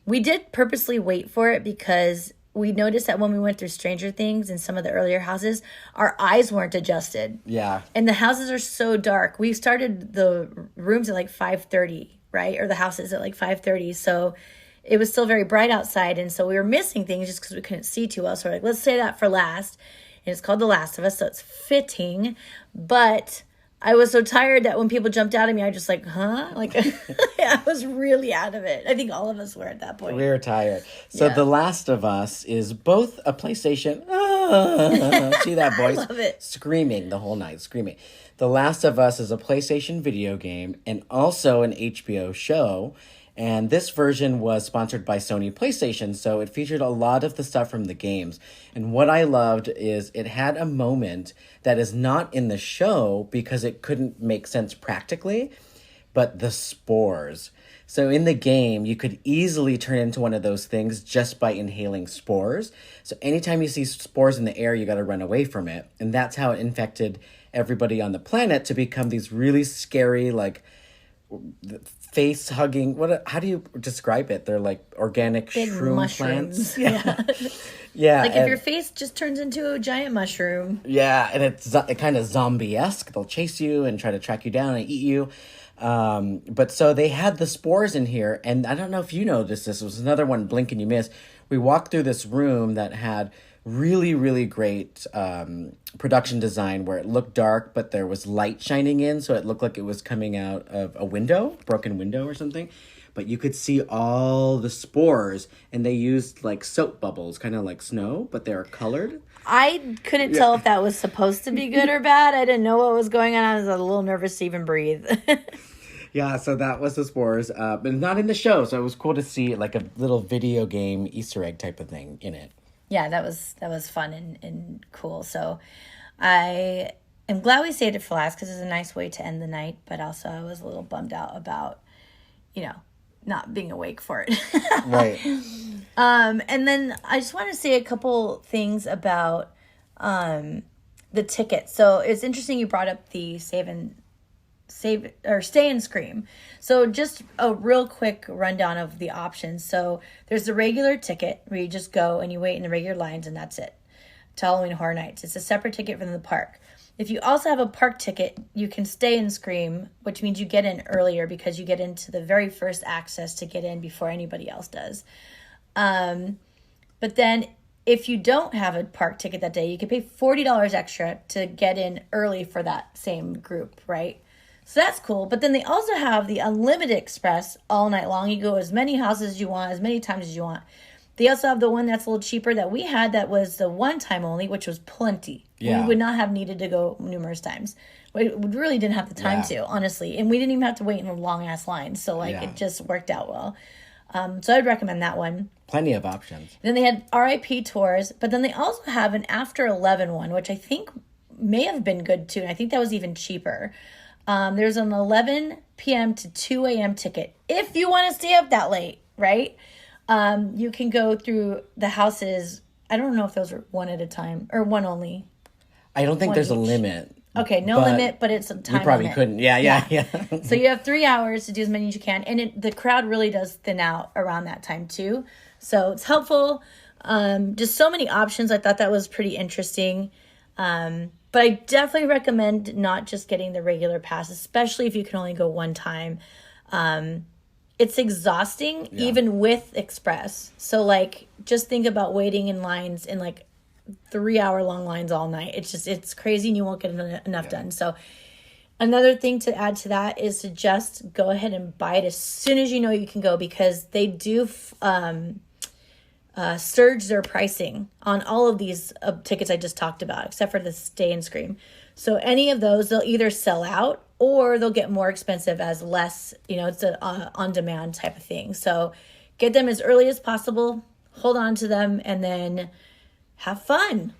We did purposely wait for it because we noticed that when we went through Stranger Things and some of the earlier houses, our eyes weren't adjusted.
Yeah.
And the houses are so dark. We started the rooms at 5:30, right? Or the houses at 5:30. So it was still very bright outside. And so we were missing things just because we couldn't see too well. So we're like, let's say that for last. And it's called The Last of Us, so it's fitting. But I was so tired that when people jumped out at me, I just huh? I was really out of it. I think all of us were at that point.
We were tired. So yeah. The Last of Us is both a PlayStation. See that voice?
I love it.
Screaming the whole night, screaming. The Last of Us is a PlayStation video game and also an HBO show. And this version was sponsored by Sony PlayStation, so it featured a lot of the stuff from the games. And what I loved is it had a moment that is not in the show because it couldn't make sense practically, but the spores. So in the game, you could easily turn into one of those things just by inhaling spores. So anytime you see spores in the air, you got to run away from it. And that's how it infected everybody on the planet to become these really scary, like, face hugging. How do you describe it? They're like organic
Big
shroom
mushrooms.
plants. Yeah.
Yeah. Like if your face just turns into a giant mushroom.
Yeah, and it's kind of zombie-esque. They'll chase you and try to track you down and eat you. But so they had the spores in here, and I don't know if you noticed this. It was another one, blink and you miss. We walked through this room that had really, really great production design where it looked dark, but there was light shining in, so it looked like it was coming out of a window, broken window or something. But you could see all the spores, and they used like soap bubbles, kind of like snow, but they're colored.
I couldn't tell if that was supposed to be good or bad. I didn't know what was going on. I was a little nervous to even breathe.
Yeah, so that was the spores, but not in the show. So it was cool to see like a little video game Easter egg type of thing in it.
Yeah, that was fun and cool. So I am glad we saved it for last because it's a nice way to end the night. But also I was a little bummed out about, not being awake for it.
Right.
And then I just want to say a couple things about the ticket. So it's interesting you brought up the stay and scream. So just a real quick rundown of the options. So there's the regular ticket where you just go and you wait in the regular lines and that's it. To Halloween Horror Nights. It's a separate ticket from the park. If you also have a park ticket, you can stay and scream, which means you get in earlier because you get into the very first access to get in before anybody else does. But then if you don't have a park ticket that day, you can pay $40 extra to get in early for that same group, right? So that's cool. But then they also have the Unlimited Express all night long. You go as many houses as you want, as many times as you want. They also have the one that's a little cheaper that we had that was the one time only, which was plenty.
Yeah.
We would not have needed to go numerous times. We really didn't have the time to, honestly. And we didn't even have to wait in a long-ass line. So, it just worked out well. So I'd recommend that one.
Plenty of options.
Then they had RIP tours. But then they also have an after 11 one, which I think may have been good, too. And I think that was even cheaper. There's an 11 p.m. to 2 a.m. ticket. If you want to stay up that late, right? You can go through the houses. I don't know if those are one at a time or one only.
I don't think there's a limit.
Okay, no limit, but it's a time
You probably
limit.
couldn't. Yeah.
So you have 3 hours to do as many as you can. And the crowd really does thin out around that time too. So it's helpful. Just so many options. I thought that was pretty interesting. But I definitely recommend not just getting the regular pass, especially if you can only go one time. It's exhausting even with Express. So just think about waiting in lines in 3-hour long lines all night. It's crazy and you won't get enough done. So another thing to add to that is to just go ahead and buy it as soon as you know you can go, because they do surge their pricing on all of these tickets I just talked about, except for the Stay and Scream. So any of those, they'll either sell out or they'll get more expensive as less, it's a on-demand type of thing. So get them as early as possible, hold on to them, and then have fun.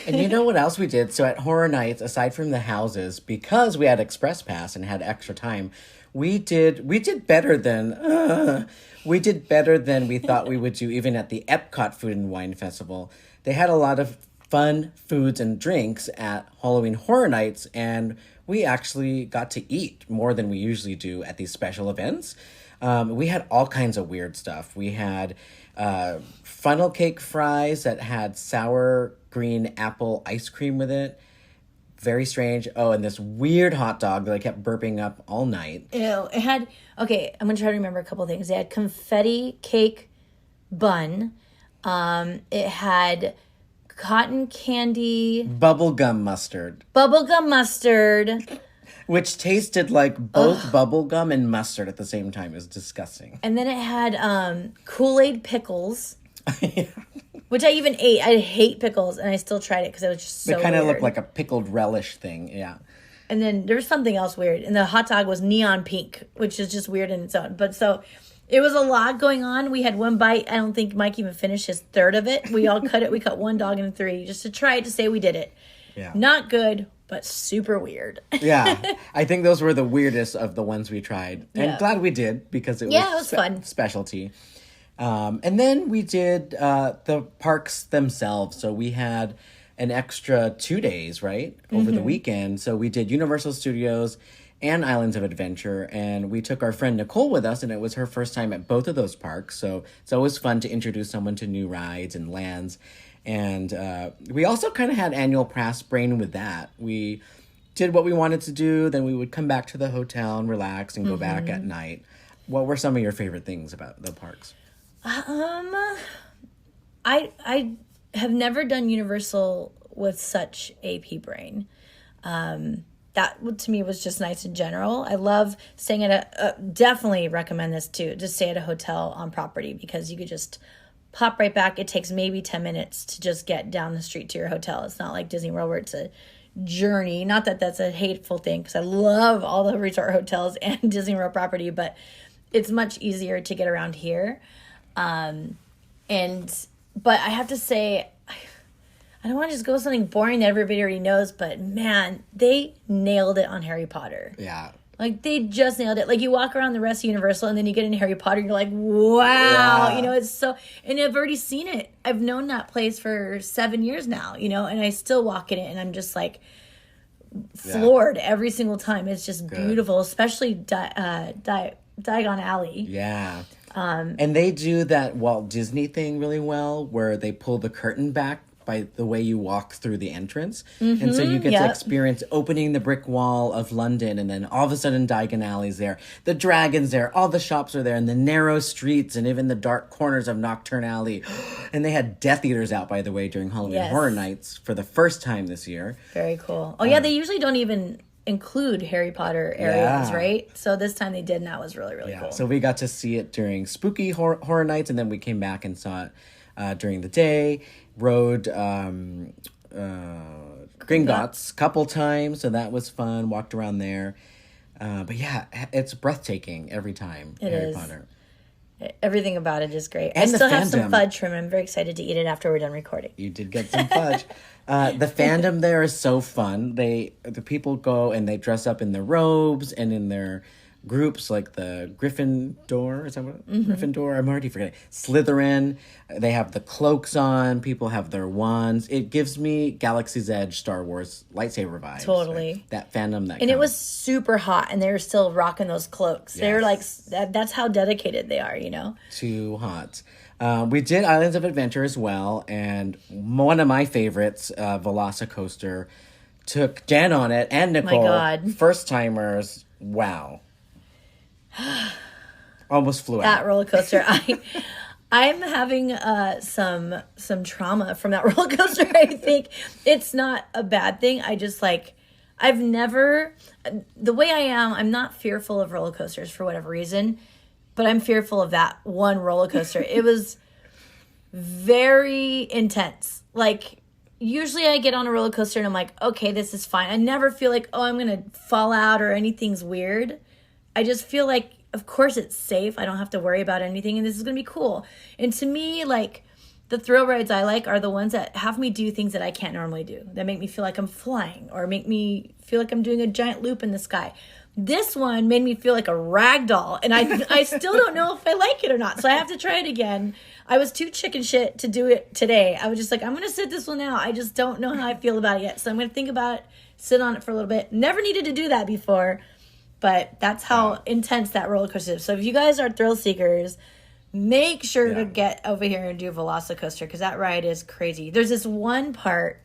And you know what else we did? So at Horror Nights, aside from the houses, because we had Express Pass and had extra time, we did better than we thought we would do even at the Epcot Food and Wine Festival. They had a lot of fun foods and drinks at Halloween Horror Nights, and we actually got to eat more than we usually do at these special events. We had all kinds of weird stuff. We had funnel cake fries that had sour green apple ice cream with it. Very strange. Oh, and this weird hot dog that I kept burping up all night.
Ew. It had, okay, I'm going to try to remember a couple of things. They had confetti cake bun. It had cotton candy.
Bubblegum mustard. Which tasted like both bubblegum and mustard at the same time. It was disgusting.
And then it had Kool-Aid pickles. Yeah. Which I even ate. I hate pickles, and I still tried it because it was just so weird.
It kind of looked like a pickled relish thing, yeah.
And then there was something else weird. And the hot dog was neon pink, which is just weird in its own. But so It was a lot going on. We had one bite. I don't think Mike even finished his third of it. We all cut it. We cut one dog into three just to try to say we did it.
Yeah.
Not good, but super weird.
Yeah. I think those were the weirdest of the ones we tried. And glad we did because it was
fun.
Specialty. And then we did the parks themselves. So we had an extra 2 days, right? Over the weekend. So we did Universal Studios and Islands of Adventure, and we took our friend Nicole with us, and it was her first time at both of those parks, so it's always fun to introduce someone to new rides and lands. And we also kind of had annual pass brain with that. We did what we wanted to do, then we would come back to the hotel and relax and go back at night. What were some of your favorite things about the parks?
I have never done Universal with such AP brain. That to me was just nice in general. I love staying at definitely recommend this too, to stay at a hotel on property because you could just pop right back. It takes maybe 10 minutes to just get down the street to your hotel. It's not like Disney World where it's a journey. Not that that's a hateful thing because I love all the resort hotels and Disney World property, but it's much easier to get around here. But I have to say, I don't want to just go with something boring that everybody already knows, but man, they nailed it on Harry Potter.
Yeah.
Like, they just nailed it. Like, you walk around the rest of Universal and then you get in Harry Potter and you're like, wow.
Yeah.
You know, it's so... And I've already seen it. I've known that place for 7 years now, you know, and I still walk in it and I'm just like floored every single time. It's just beautiful, especially Diagon Alley.
Yeah. And they do that Walt Disney thing really well where they pull the curtain back by the way you walk through the entrance. And so you get to experience opening the brick wall of London, and then all of a sudden Diagon Alley's there. The dragon's there. All the shops are there, and the narrow streets, and even the dark corners of Nocturne Alley. And they had Death Eaters out, by the way, during Halloween Horror Nights for the first time this year.
Very cool. Oh, yeah, they usually don't even include Harry Potter areas, right? So this time they did, and that was really, really cool.
So we got to see it during Spooky Horror Nights, and then we came back and saw it during the day. Rode Gringotts a couple times, so that was fun. Walked around there. But yeah, it's breathtaking every time. Harry Potter.
Everything about it is great.
And
I still have some fudge from it. I'm very excited to eat it after we're done recording.
You did get some fudge. The fandom there is so fun. The people go and they dress up in their robes and in their groups, like the Gryffindor. Is that what? Gryffindor? I'm already forgetting. Slytherin. They have the cloaks on. People have their wands. It gives me Galaxy's Edge Star Wars lightsaber vibes.
Totally.
Right? That fandom
And it was super hot, and they were still rocking those cloaks.
Yes.
They were like, that's how dedicated they are, you know?
Too hot. We did Islands of Adventure as well, and one of my favorites, Velocicoaster, took Jen on it and Nicole.
My God.
First timers. Wow. Almost flew out.
That roller coaster. I'm having some trauma from that roller coaster. I think it's not a bad thing. I just I've never, the way I am, I'm not fearful of roller coasters for whatever reason, but I'm fearful of that one roller coaster. It was very intense. Like, usually I get on a roller coaster and I'm like, okay, this is fine. I never feel like, oh, I'm going to fall out or anything's weird. I just feel like, of course it's safe. I don't have to worry about anything, and this is going to be cool. And to me, like, the thrill rides I like are the ones that have me do things that I can't normally do, that make me feel like I'm flying or make me feel like I'm doing a giant loop in the sky. This one made me feel like a rag doll, and I still don't know if I like it or not, so I have to try it again. I was too chicken shit to do it today. I was just like, I'm going to sit this one out. I just don't know how I feel about it yet, so I'm going to think about it, sit on it for a little bit. Never needed to do that before. But that's how intense that roller coaster is. So if you guys are thrill seekers, make sure to get over here and do Velocicoaster, because that ride is crazy. There's this one part,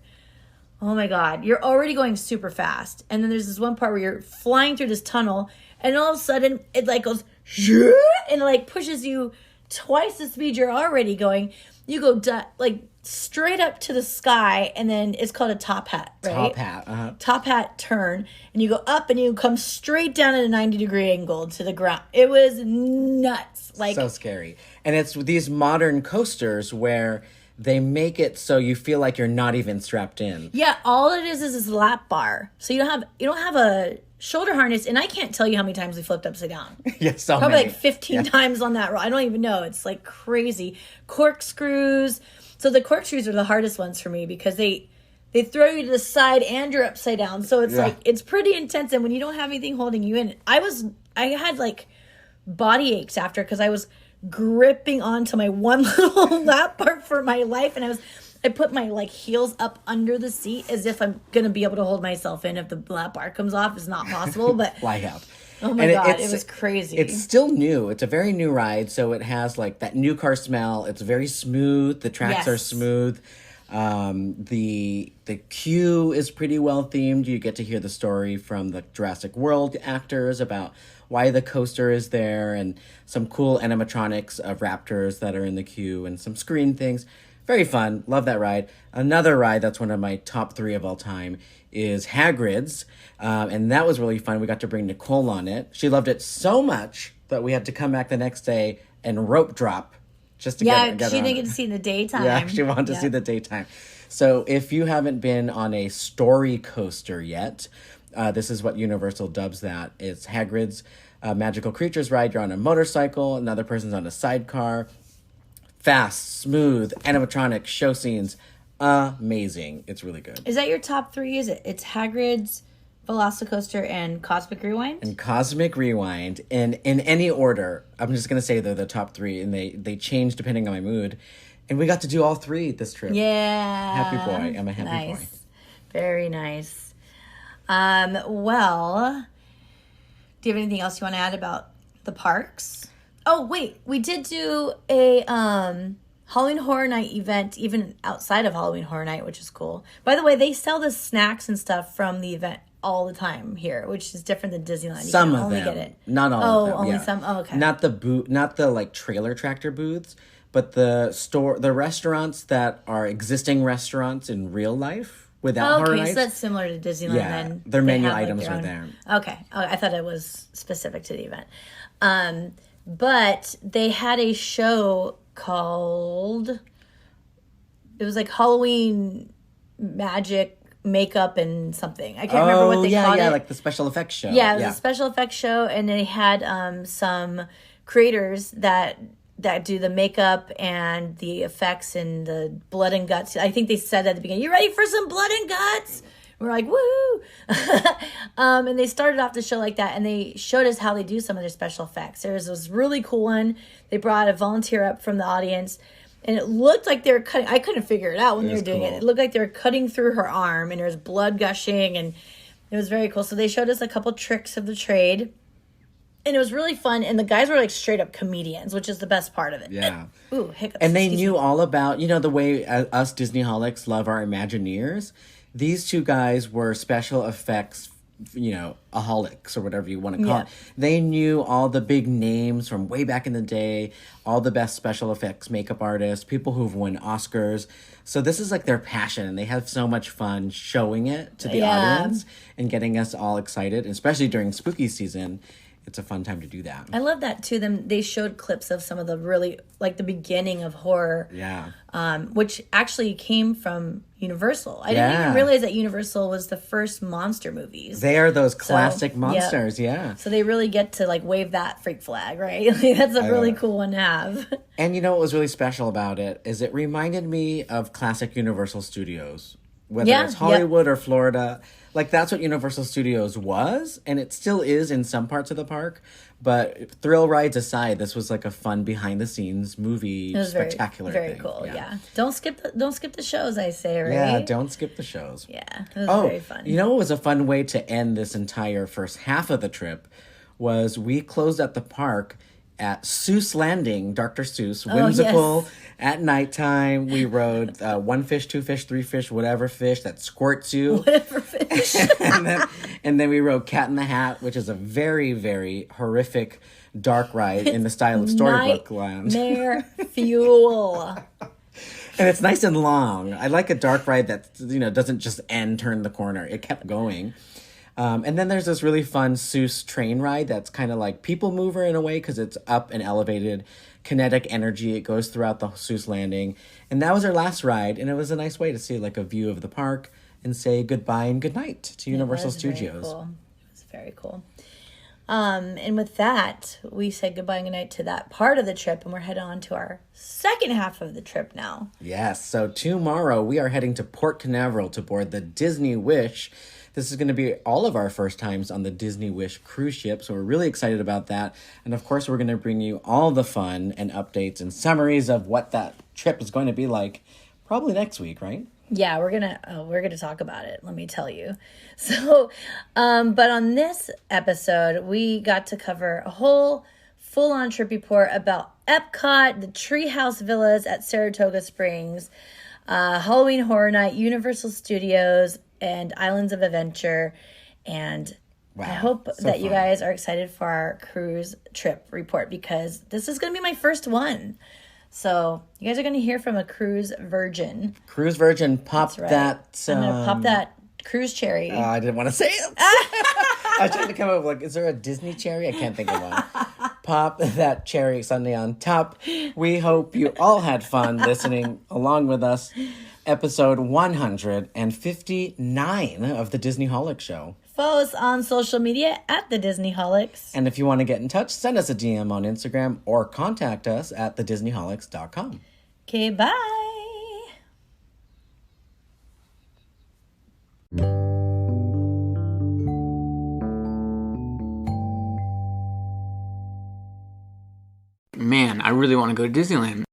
oh my God, you're already going super fast. And then there's this one part where you're flying through this tunnel, and all of a sudden it like goes, and it like pushes you twice the speed you're already going. You go like straight up to the sky, and then it's called a top hat, right?
Top hat,
Top hat turn, and you go up and you come straight down at a 90-degree angle to the ground. It was nuts. Like,
so scary. And it's these modern coasters where they make it so you feel like you're not even strapped in.
Yeah, all it is this lap bar. So you don't have a shoulder harness, and I can't tell you how many times we flipped upside down.
Yes, so
Probably
many.
like 15 times on that roll. I don't even know. It's like crazy. Corkscrews. So the corkscrews are the hardest ones for me because they throw you to the side and you're upside down. So it's like, it's pretty intense. And when you don't have anything holding you in, I had like body aches after because I was gripping onto my one little lap bar for my life. And I put my like heels up under the seat as if I'm going to be able to hold myself in if the lap bar comes off. It's not possible, but
Fly out.
Oh my God, it was crazy.
It's still new. It's a very new ride, so it has like that new car smell. It's very smooth. The tracks are smooth. The queue is pretty well themed. You get to hear the story from the Jurassic World actors about why the coaster is there and some cool animatronics of raptors that are in the queue and some screen things. Very fun. Love that ride. Another ride that's one of my top 3 of all time is Hagrid's. And that was really fun. We got to bring Nicole on it. She loved it so much that we had to come back the next day and rope drop just to get
she didn't get to see in the daytime.
Yeah, she wanted to see the daytime. So if you haven't been on a story coaster yet, this is what Universal dubs that. It's Hagrid's Magical Creatures ride. You're on a motorcycle. Another person's on a sidecar. Fast, smooth, animatronic show scenes. Amazing. It's really good.
Is that your top 3? Is it? It's Hagrid's, Velocicoaster, and Cosmic Rewind?
And Cosmic Rewind. And in any order, I'm just going to say they're the top 3. And they change depending on my mood. And we got to do all 3 this trip.
Yeah.
Happy boy. I'm a happy boy.
Very nice. Well, do you have anything else you want to add about the parks? Oh, wait. We did do a Halloween Horror Night event, even outside of Halloween Horror Night, which is cool. By the way, they sell the snacks and stuff from the event all the time here, which is different than Disneyland.
Some of them. Get it. Not all of them.
Only some? Oh, okay.
Not the like trailer tractor booths, but the restaurants that are existing restaurants in real life without Horror Nights.
So that's similar to Disneyland.
Yeah,
then
their menu items are there.
Okay. I thought it was specific to the event. But they had a show called, it was like Halloween magic makeup and something. I can't remember what they called it.
Yeah, like the special effects show.
Yeah, it was a special effects show, and they had some creators that do the makeup and the effects and the blood and guts. I think they said at the beginning, "You ready for some blood and guts?" We're like, woo! And they started off the show like that, and they showed us how they do some of their special effects. There was this really cool one. They brought a volunteer up from the audience, and it looked like they were cutting. I couldn't figure it out when they were doing it. It looked like they were cutting through her arm, and there was blood gushing, and it was very cool. So they showed us a couple tricks of the trade, and it was really fun. And the guys were like straight up comedians, which is the best part of it.
Yeah.
Ooh, hiccups.
And they knew all about, the way us Disneyholics love our Imagineers. These 2 guys were special effects, aholics or whatever you want to call it. They knew all the big names from way back in the day, all the best special effects makeup artists, people who've won Oscars. So this is like their passion, and they have so much fun showing it to the audience and getting us all excited, especially during spooky season. It's a fun time to do that.
I love that too. They showed clips of some of the really, like the beginning of horror.
Yeah.
Which actually came from Universal. I didn't even realize that Universal was the first monster movies.
They are those classic monsters, yeah.
So they really get to like wave that freak flag, right? That's a really cool one to have.
And what was really special about it is it reminded me of classic Universal Studios. Whether it's Hollywood or Florida. Like, that's what Universal Studios was, and it still is in some parts of the park. But thrill rides aside, this was like a fun behind-the-scenes movie, spectacular
very
thing.
Cool, yeah. Don't skip the shows, I say, right?
Yeah, don't skip the shows.
Yeah, it was very fun.
What was a fun way to end this entire first half of the trip was we closed at the park at Seuss Landing, Dr. Seuss, whimsical. At nighttime, we rode 1 fish, 2 fish, 3 fish, whatever fish that squirts you.
Whatever fish.
and then we rode Cat in the Hat, which is a very, very horrific dark ride in the style of Storybook Land.
Nightmare fuel.
And it's nice and long. I like a dark ride that doesn't just turn the corner. It kept going. And then there's this really fun Seuss train ride that's kind of like People Mover in a way because it's up and elevated. Kinetic energy. It goes throughout the Seuss Landing. And that was our last ride. And it was a nice way to see like a view of the park and say goodbye and goodnight to Universal Studios.
Very cool. It was Very cool. And with that, we said goodbye and goodnight to that part of the trip, and we're heading on to our second half of the trip now.
Yes, so tomorrow we are heading to Port Canaveral to board the Disney Wish. This is going to be all of our first times on the Disney Wish cruise ship, so we're really excited about that. And of course, we're going to bring you all the fun and updates and summaries of what that trip is going to be like probably next week, right?
Yeah, we're gonna talk about it, let me tell you. So, but on this episode, we got to cover a whole full-on trip report about Epcot, the Treehouse Villas at Saratoga Springs, Halloween Horror Night, Universal Studios, and Islands of Adventure. And wow, I hope that you guys are excited for our cruise trip report, because this is going to be my first one. So you guys are going to hear from a cruise virgin.
Cruise virgin, pop
right.
that.
I'm going to pop that cruise cherry.
I didn't want to say it. I was trying to come up with, is there a Disney cherry? I can't think of one. Pop that cherry sundae on top. We hope you all had fun listening along with us. Episode 159 of the Disney Holic Show.
Follow us on social media at the Disney Holics.
And if you want to get in touch, send us a DM on Instagram or contact us at thedisneyholics.com.
Okay, bye.
Man, I really want to go to Disneyland.